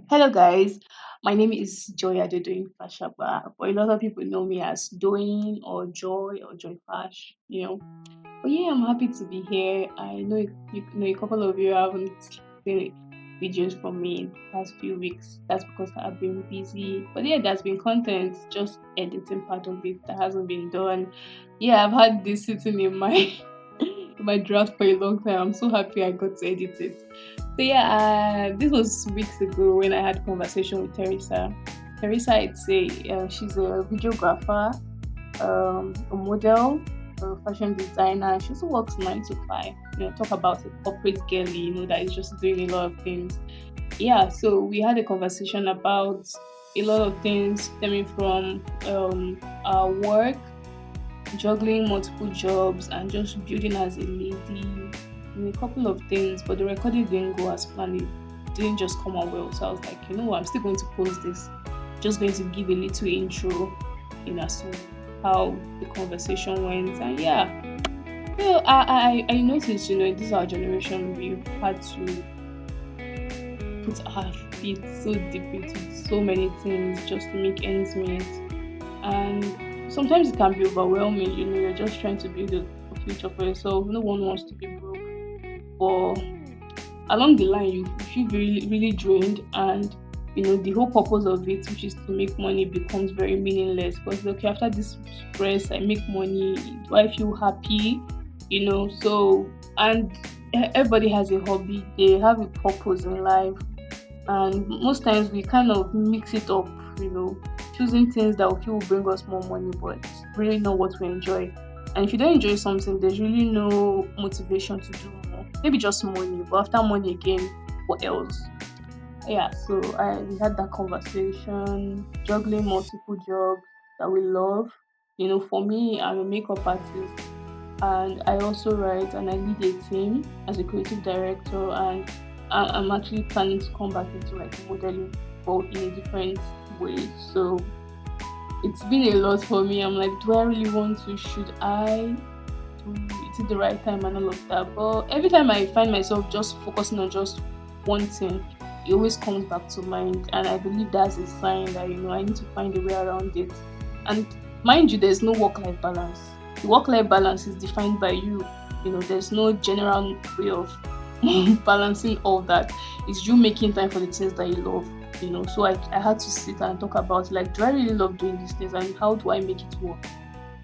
Hello, guys. My name is Joy Doing Fashaba, but a lot of people know me as Doyin or Joy or Joy Fash. But yeah, I'm happy to be here. I know a couple of you haven't seen videos from me in the past few weeks. That's because I've been busy. But yeah, there's been content, just editing part of it that hasn't been done. Yeah, I've had this sitting in my in my draft for a long time. I'm so happy I got to edit it. So yeah, this was weeks ago when I had a conversation with Teresa. Teresa, I'd say she's a videographer, a model, a fashion designer. She also works 9 to 5. Talk about a corporate girly, that is just doing a lot of things. Yeah, so we had a conversation about a lot of things stemming from our work, juggling multiple jobs, and just building as a lady. A couple of things, but the recording didn't go as planned. It didn't just come out well. So I was like, you know what, I'm still going to post this. Just going to give a little intro as to how the conversation went. And yeah, I noticed, in this our generation, we've had to put our feet so deep into so many things just to make ends meet. And sometimes it can be overwhelming, you're just trying to build a future for yourself. No one wants to be broke. But along the line, you feel really, really drained, and the whole purpose of it, which is to make money, becomes very meaningless. Because okay, after this stress, I make money. Do I feel happy? So and everybody has a hobby. They have a purpose in life, and most times we kind of mix it up. Choosing things that we feel will bring us more money, but really not what we enjoy. And if you don't enjoy something, there's really no motivation to do more. Maybe just money, but after money again, what else? Yeah, so we had that conversation, juggling multiple jobs that we love. For me, I'm a makeup artist, and I also write and I lead a team as a creative director, and I'm actually planning to come back into like modeling, but in a different way. So it's been a lot for me. I'm like, do I really want to? Should I? Is it the right time and all of that? But every time I find myself just focusing on just one thing, it always comes back to mind, and I believe that's a sign that I need to find a way around it. And mind you, there's no work-life balance. The work-life balance is defined by you. There's no general way of balancing all that. It's you making time for the things that you love. So I had to sit and talk about, like, do I really love doing these things, and how do I make it work?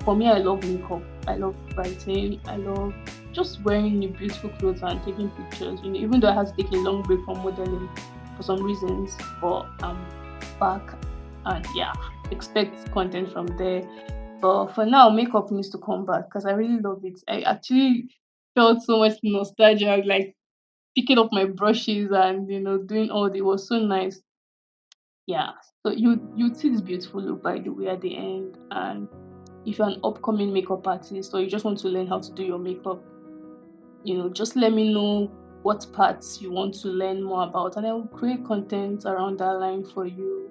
For me, I love makeup, I love writing, I love just wearing new beautiful clothes and taking pictures. Even though I had to take a long break from modeling for some reasons, but I'm back, and yeah, expect content from there. But for now, makeup needs to come back because I really love it. I actually felt so much nostalgia, like picking up my brushes and doing all the, it was so nice. Yeah. So you see this beautiful look, by the way, at the end. And if you're an upcoming makeup artist or you just want to learn how to do your makeup, just let me know what parts you want to learn more about, and I will create content around that line for you.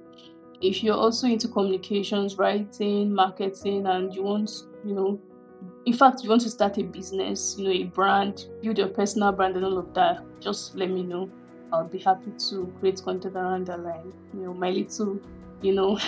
If you're also into communications, writing, marketing, and you want, in fact, you want to start a business, a brand, build your personal brand and all of that, just let me know. I'll be happy to create content around that line. My little, you know,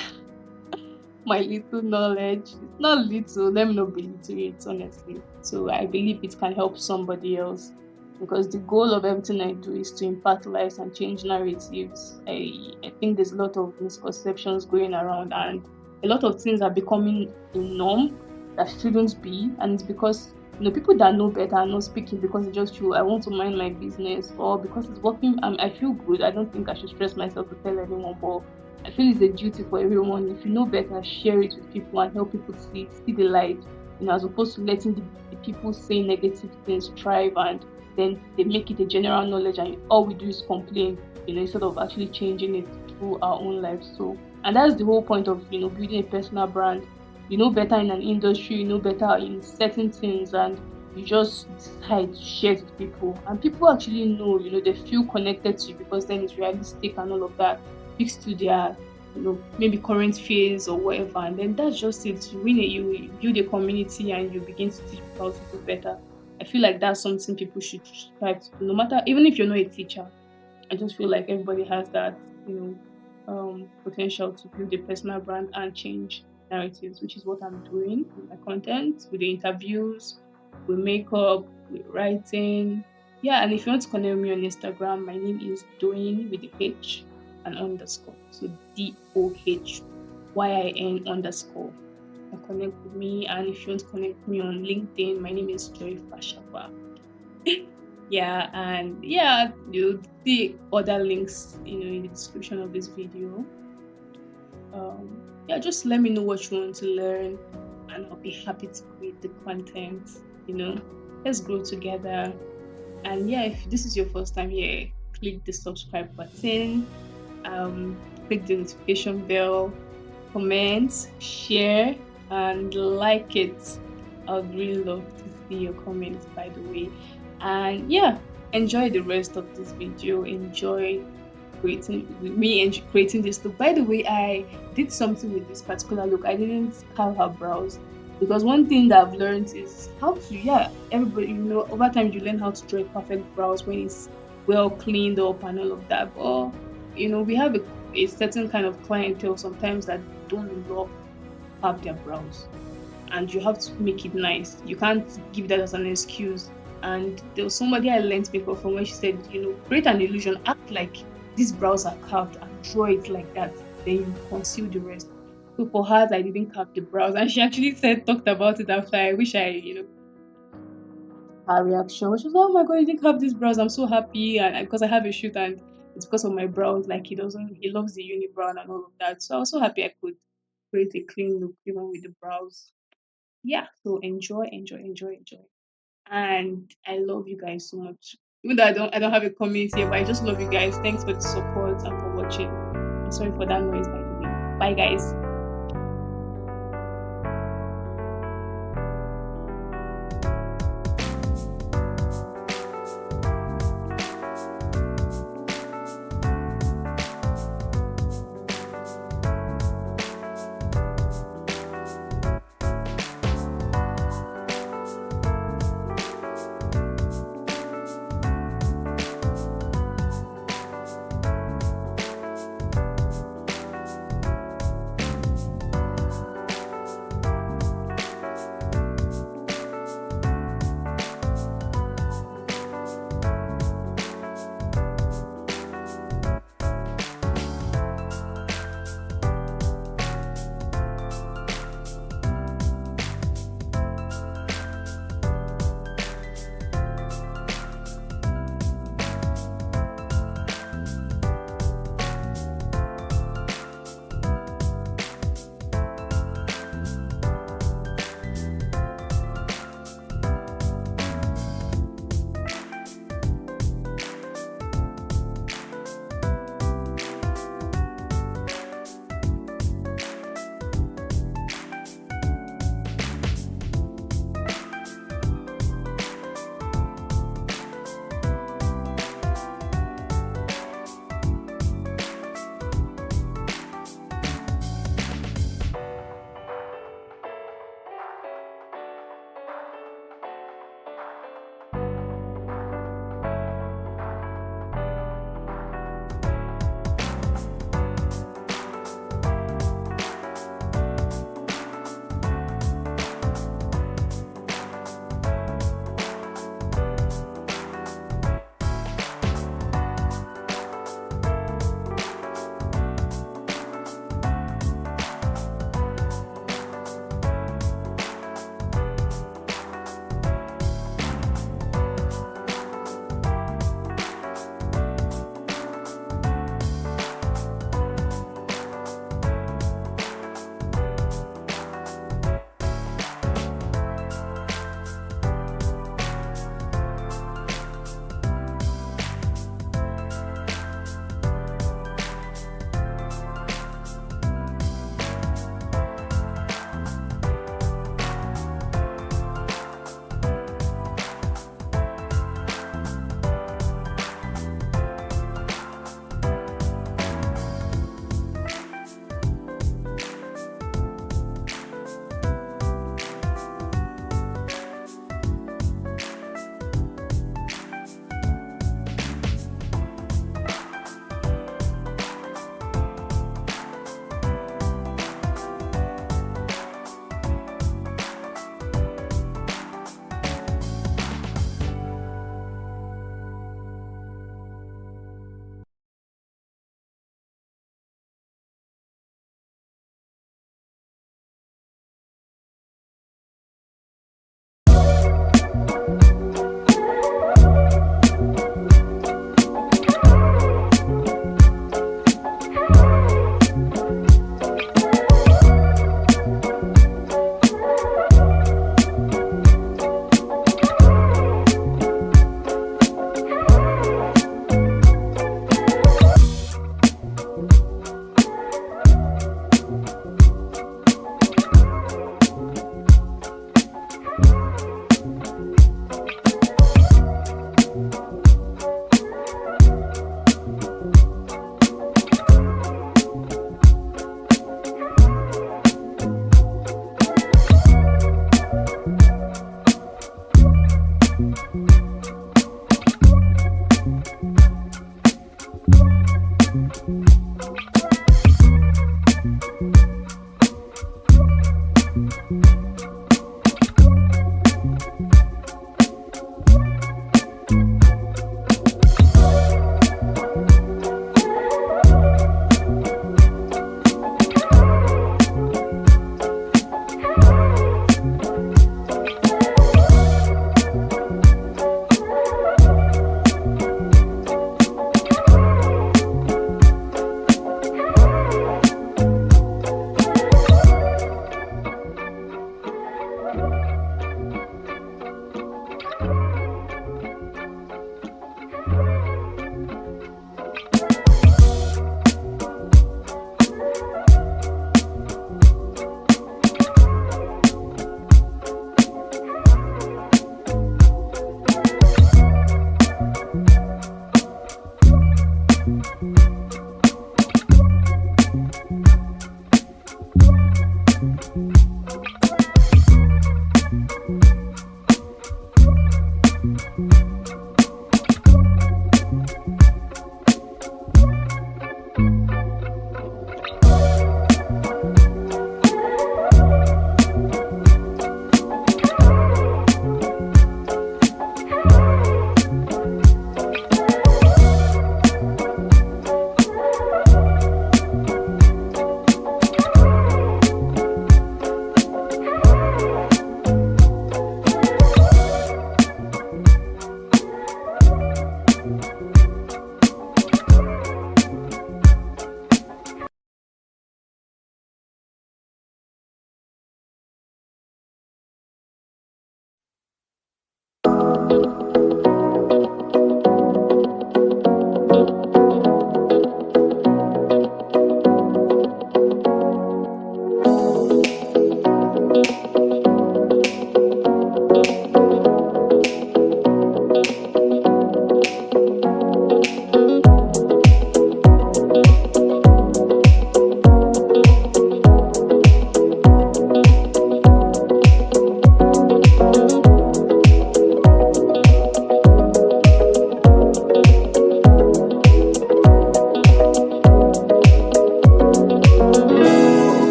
my little knowledge. It's not little, let me not belittle it, honestly. So I believe it can help somebody else, because the goal of everything I do is to impact lives and change narratives. I think there's a lot of misconceptions going around, and a lot of things are becoming a norm that shouldn't be. And it's because people that know better are not speaking because they just feel I want to mind my business, or because it's working. I feel good. I don't think I should stress myself to tell anyone, but I feel it's a duty for everyone. If you know better, share it with people and help people see the light. As opposed to letting the people say negative things thrive, and then they make it a general knowledge, and all we do is complain. Instead of actually changing it through our own lives. So, and that's the whole point of building a personal brand. You know better in an industry, you know better in certain things, and you just decide to share it with people, and people actually know. They feel connected to you because then it's realistic and all of that, speaks to their maybe current phase or whatever, and then that's just it. You build a community and you begin to teach people how to do better. I feel like that's something people should strive to do, no matter, even if you're not a teacher. I just feel like everybody has that, potential to build a personal brand and change narratives, which is what I'm doing with my content, with the interviews, with makeup, with writing. Yeah, and if you want to connect with me on Instagram, my name is Doyin with the H and underscore. So DOHYIN_. You can connect with me. And if you want to connect with me on LinkedIn, my name is Joy Fashaba. Yeah, and yeah, you'll see other links, in the description of this video. Yeah, just let me know what you want to learn, and I'll be happy to create the content. You know, let's grow together. And yeah, if this is your first time here, click the subscribe button, click the notification bell, comment, share, and like it. I would really love to see your comments, by the way. And yeah, enjoy the rest of this video. Enjoy creating this look. By the way, I did something with this particular look. I didn't carve her brows because one thing that I've learned is how to, yeah, everybody, over time you learn how to draw a perfect brows when it's well cleaned up and all of that. But we have a certain kind of clientele sometimes that don't love carve their brows, and you have to make it nice. You can't give that as an excuse. And there was somebody I learned before from when she said, create an illusion, act like these brows are carved and draw it like that. Then you conceal the rest. So for hers, I didn't carve the brows, and she actually talked about it after. I wish her reaction. She was, oh my god, you didn't carve these brows. I'm so happy, and because I have a shoot, and it's because of my brows. Like he loves the unibrow and all of that. So I was so happy I could create a clean look even with the brows. Yeah, so enjoy, enjoy, enjoy, enjoy. And I love you guys so much. Even though I don't have a comment here, but I just love you guys. Thanks for the support and for watching. I'm sorry for that noise, by the way. Bye guys.